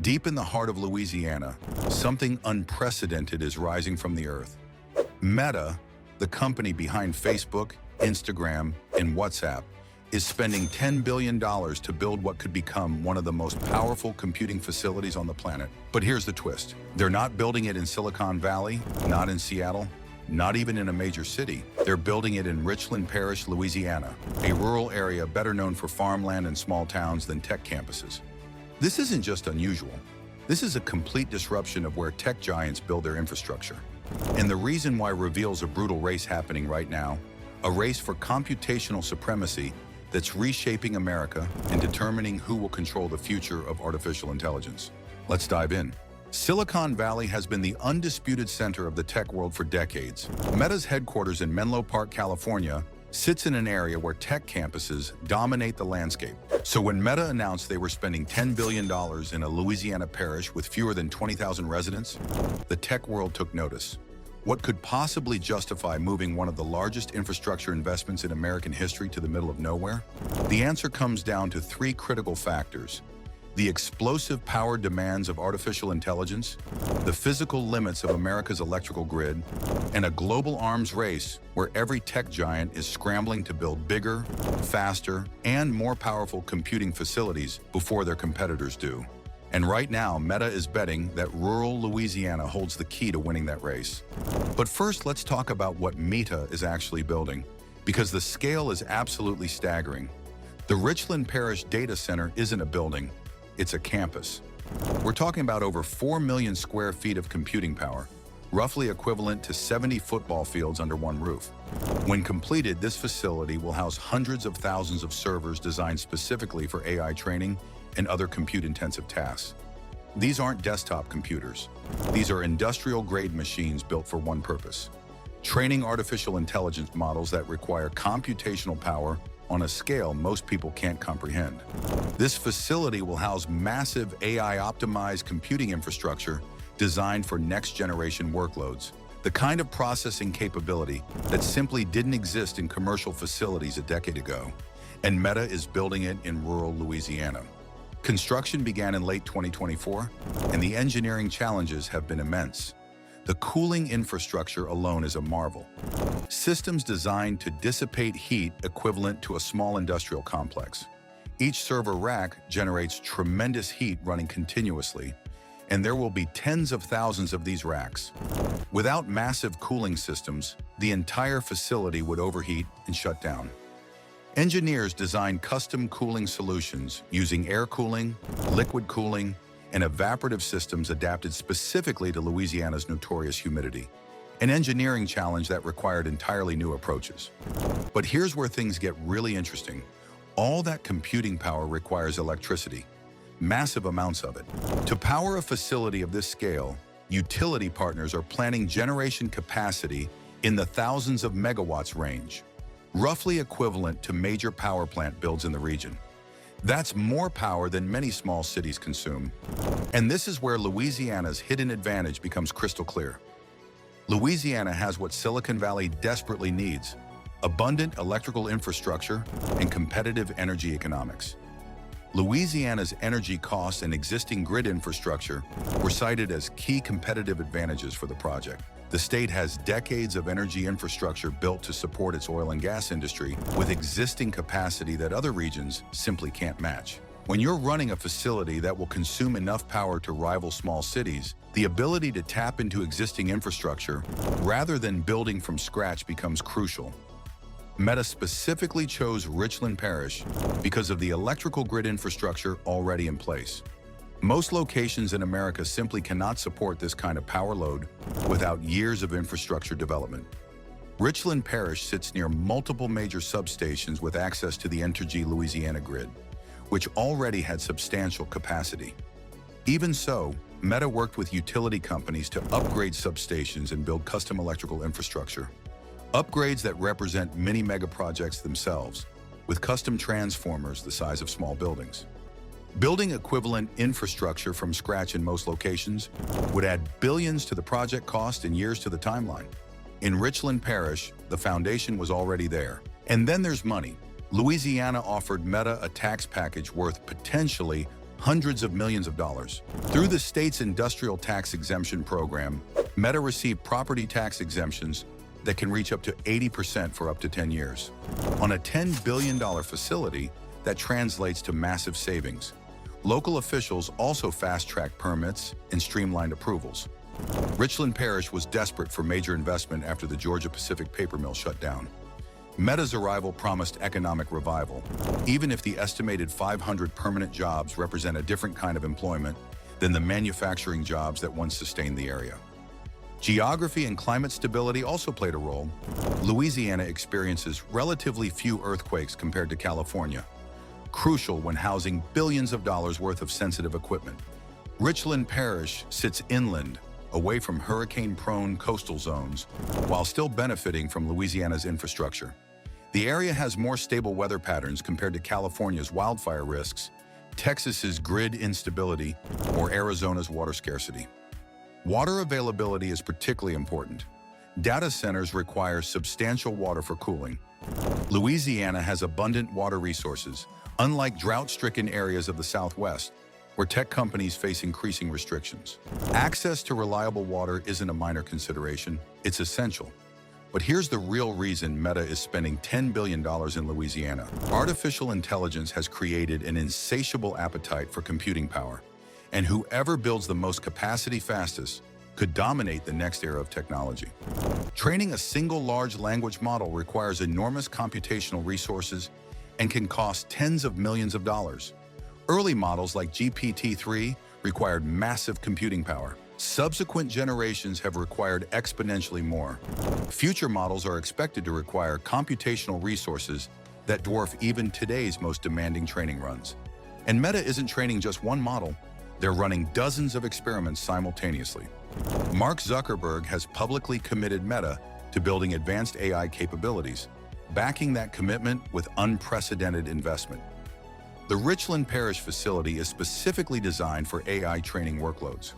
Deep in the heart of Louisiana, something unprecedented is rising from the earth. Meta, the company behind Facebook, Instagram, and WhatsApp, is spending $10 billion to build what could become one of the most powerful computing facilities on the planet. But here's the twist. They're not building it in Silicon Valley, not in Seattle, not even in a major city. They're building it in Richland Parish, Louisiana, a rural area better known for farmland and small towns than tech campuses. This isn't just unusual. This is a complete disruption of where tech giants build their infrastructure. And the reason why reveals a brutal race happening right now, a race for computational supremacy that's reshaping America and determining who will control the future of artificial intelligence. Let's dive in. Silicon Valley has been the undisputed center of the tech world for decades. Meta's headquarters in Menlo Park, California, sits in an area where tech campuses dominate the landscape. So when Meta announced they were spending $10 billion in a Louisiana parish with fewer than 20,000 residents, the tech world took notice. What could possibly justify moving one of the largest infrastructure investments in American history to the middle of nowhere? The answer comes down to three critical factors: the explosive power demands of artificial intelligence, the physical limits of America's electrical grid, and a global arms race where every tech giant is scrambling to build bigger, faster, and more powerful computing facilities before their competitors do. And right now, Meta is betting that rural Louisiana holds the key to winning that race. But first, let's talk about what Meta is actually building, because the scale is absolutely staggering. The Richland Parish Data Center isn't a building, it's a campus. We're talking about over 4 million square feet of computing power, roughly equivalent to 70 football fields under one roof. When completed, this facility will house hundreds of thousands of servers designed specifically for AI training and other compute-intensive tasks. These aren't desktop computers. These are industrial-grade machines built for one purpose: training artificial intelligence models that require computational power on a scale most people can't comprehend. This facility will house massive AI-optimized computing infrastructure designed for next-generation workloads, the kind of processing capability that simply didn't exist in commercial facilities a decade ago. And Meta is building it in rural Louisiana. Construction began in late 2024, and the engineering challenges have been immense. The cooling infrastructure alone is a marvel. Systems designed to dissipate heat equivalent to a small industrial complex. Each server rack generates tremendous heat running continuously, and there will be tens of thousands of these racks. Without massive cooling systems, the entire facility would overheat and shut down. Engineers designed custom cooling solutions using air cooling, liquid cooling, and evaporative systems adapted specifically to Louisiana's notorious humidity, an engineering challenge that required entirely new approaches. But here's where things get really interesting. All that computing power requires electricity, massive amounts of it. To power a facility of this scale, utility partners are planning generation capacity in the thousands of megawatts range, roughly equivalent to major power plant builds in the region. That's more power than many small cities consume. And this is where Louisiana's hidden advantage becomes crystal clear. Louisiana has what Silicon Valley desperately needs: abundant electrical infrastructure and competitive energy economics. Louisiana's energy costs and existing grid infrastructure were cited as key competitive advantages for the project. The state has decades of energy infrastructure built to support its oil and gas industry, with existing capacity that other regions simply can't match. When you're running a facility that will consume enough power to rival small cities, the ability to tap into existing infrastructure rather than building from scratch becomes crucial. Meta specifically chose Richland Parish because of the electrical grid infrastructure already in place. Most locations in America simply cannot support this kind of power load without years of infrastructure development. Richland Parish sits near multiple major substations with access to the Entergy Louisiana grid, which already had substantial capacity. Even so, Meta worked with utility companies to upgrade substations and build custom electrical infrastructure. Upgrades that represent mini mega projects themselves, with custom transformers the size of small buildings. Building equivalent infrastructure from scratch in most locations would add billions to the project cost and years to the timeline. In Richland Parish, the foundation was already there. And then there's money. Louisiana offered Meta a tax package worth potentially hundreds of millions of dollars. Through the state's industrial tax exemption program, Meta received property tax exemptions that can reach up to 80% for up to 10 years. On a $10 billion facility, that translates to massive savings. Local officials also fast-tracked permits and streamlined approvals. Richland Parish was desperate for major investment after the Georgia Pacific paper mill shut down. Meta's arrival promised economic revival, even if the estimated 500 permanent jobs represent a different kind of employment than the manufacturing jobs that once sustained the area. Geography and climate stability also played a role. Louisiana experiences relatively few earthquakes compared to California, crucial when housing billions of dollars worth of sensitive equipment. Richland Parish sits inland, away from hurricane-prone coastal zones, while still benefiting from Louisiana's infrastructure. The area has more stable weather patterns compared to California's wildfire risks, Texas's grid instability, or Arizona's water scarcity. Water availability is particularly important. Data centers require substantial water for cooling. Louisiana has abundant water resources, unlike drought-stricken areas of the Southwest, where tech companies face increasing restrictions. Access to reliable water isn't a minor consideration, it's essential. But here's the real reason Meta is spending $10 billion in Louisiana. Artificial intelligence has created an insatiable appetite for computing power, and whoever builds the most capacity fastest could dominate the next era of technology. Training a single large language model requires enormous computational resources and can cost tens of millions of dollars. Early models like GPT-3 required massive computing power. Subsequent generations have required exponentially more. Future models are expected to require computational resources that dwarf even today's most demanding training runs. And Meta isn't training just one model. They're running dozens of experiments simultaneously. Mark Zuckerberg has publicly committed Meta to building advanced AI capabilities, backing that commitment with unprecedented investment. The Richland Parish facility is specifically designed for AI training workloads.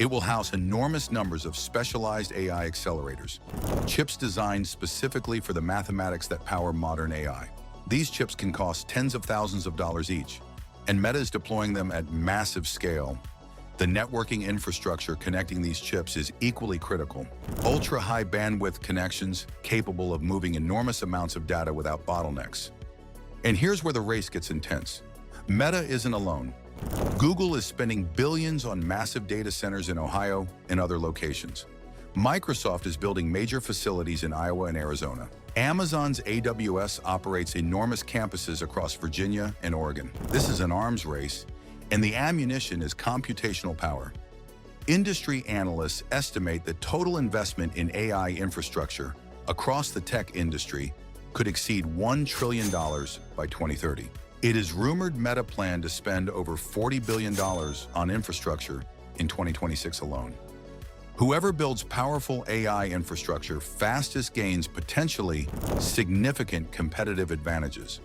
It will house enormous numbers of specialized AI accelerators, chips designed specifically for the mathematics that power modern AI. These chips can cost tens of thousands of dollars each, and Meta is deploying them at massive scale. The networking infrastructure connecting these chips is equally critical. Ultra-high bandwidth connections capable of moving enormous amounts of data without bottlenecks. And here's where the race gets intense. Meta isn't alone. Google is spending billions on massive data centers in Ohio and other locations. Microsoft is building major facilities in Iowa and Arizona. Amazon's AWS operates enormous campuses across Virginia and Oregon. This is an arms race, and the ammunition is computational power. Industry analysts estimate the total investment in AI infrastructure across the tech industry could exceed $1 trillion by 2030. It is rumored Meta planned to spend over $40 billion on infrastructure in 2026 alone. Whoever builds powerful AI infrastructure fastest gains potentially significant competitive advantages.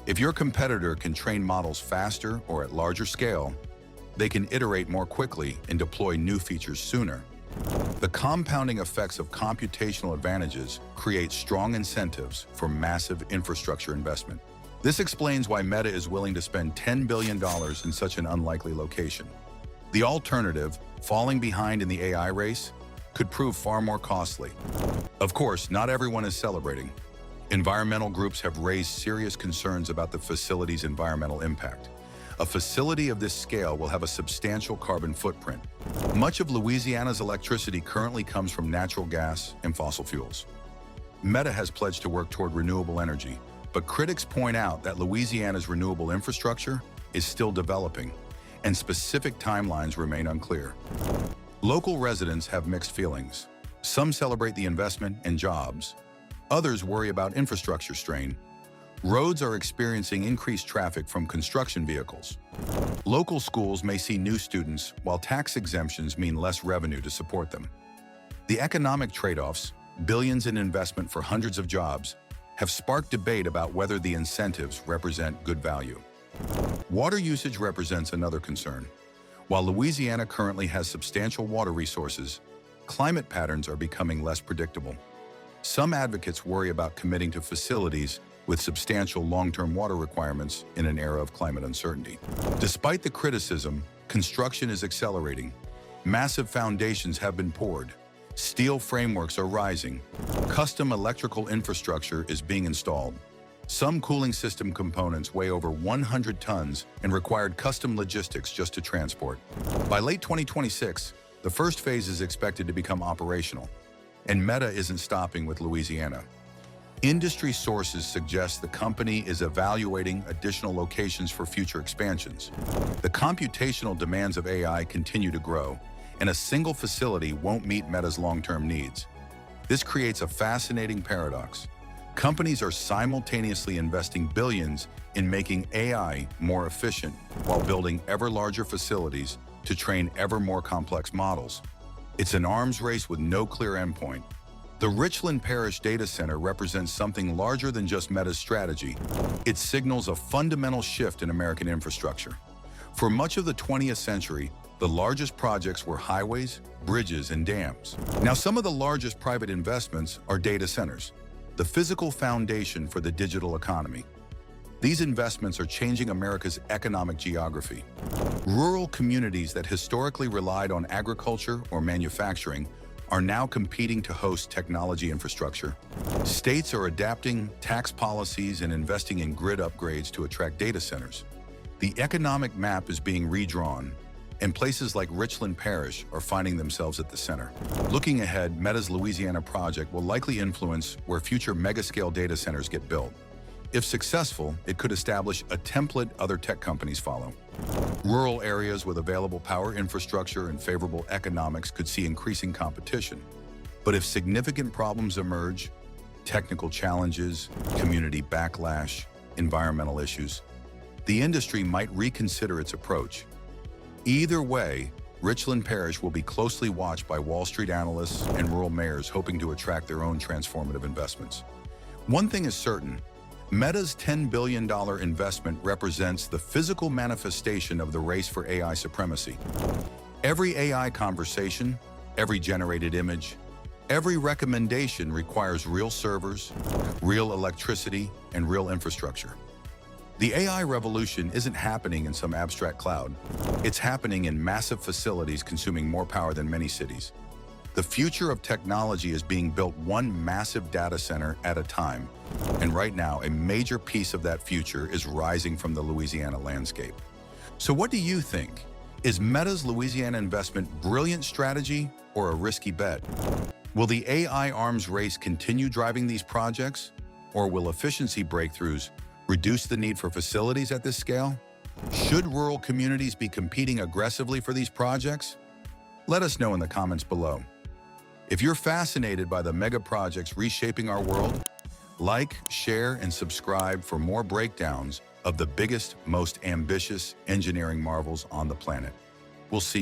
If your competitor can train models faster or at larger scale, they can iterate more quickly and deploy new features sooner. The compounding effects of computational advantages create strong incentives for massive infrastructure investment. This explains why Meta is willing to spend $10 billion in such an unlikely location. The alternative, falling behind in the AI race, could prove far more costly. Of course, not everyone is celebrating. Environmental groups have raised serious concerns about the facility's environmental impact. A facility of this scale will have a substantial carbon footprint. Much of Louisiana's electricity currently comes from natural gas and fossil fuels. Meta has pledged to work toward renewable energy, but critics point out that Louisiana's renewable infrastructure is still developing, and specific timelines remain unclear. Local residents have mixed feelings. Some celebrate the investment and jobs. Others worry about infrastructure strain. Roads are experiencing increased traffic from construction vehicles. Local schools may see new students, while tax exemptions mean less revenue to support them. The economic trade-offs, billions in investment for hundreds of jobs, have sparked debate about whether the incentives represent good value. Water usage represents another concern. While Louisiana currently has substantial water resources, climate patterns are becoming less predictable. Some advocates worry about committing to facilities with substantial long-term water requirements in an era of climate uncertainty. Despite the criticism, construction is accelerating. Massive foundations have been poured. Steel frameworks are rising. Custom electrical infrastructure is being installed. Some cooling system components weigh over 100 tons and required custom logistics just to transport. By late 2026, the first phase is expected to become operational. And Meta isn't stopping with Louisiana. Industry sources suggest the company is evaluating additional locations for future expansions. The computational demands of AI continue to grow, and a single facility won't meet Meta's long-term needs. This creates a fascinating paradox. Companies are simultaneously investing billions in making AI more efficient while building ever larger facilities to train ever more complex models. It's an arms race with no clear endpoint. The Richland Parish data center represents something larger than just Meta's strategy. It signals a fundamental shift in American infrastructure. For much of the 20th century, the largest projects were highways, bridges, and dams. Now, some of the largest private investments are data centers, the physical foundation for the digital economy. These investments are changing America's economic geography. Rural communities that historically relied on agriculture or manufacturing are now competing to host technology infrastructure. States are adapting tax policies and investing in grid upgrades to attract data centers. The economic map is being redrawn, and places like Richland Parish are finding themselves at the center. Looking ahead, Meta's Louisiana project will likely influence where future mega-scale data centers get built. If successful, it could establish a template other tech companies follow. Rural areas with available power infrastructure and favorable economics could see increasing competition. But if significant problems emerge, technical challenges, community backlash, environmental issues, the industry might reconsider its approach. Either way, Richland Parish will be closely watched by Wall Street analysts and rural mayors hoping to attract their own transformative investments. One thing is certain: Meta's $10 billion investment represents the physical manifestation of the race for AI supremacy. Every AI conversation, every generated image, every recommendation requires real servers, real electricity, and real infrastructure. The AI revolution isn't happening in some abstract cloud. It's happening in massive facilities consuming more power than many cities. The future of technology is being built one massive data center at a time, and right now a major piece of that future is rising from the Louisiana landscape. So what do you think? Is Meta's Louisiana investment brilliant strategy or a risky bet? Will the AI arms race continue driving these projects, or will efficiency breakthroughs reduce the need for facilities at this scale? Should rural communities be competing aggressively for these projects? Let us know in the comments below. If you're fascinated by the mega projects reshaping our world, like, share, and subscribe for more breakdowns of the biggest, most ambitious engineering marvels on the planet. We'll see you.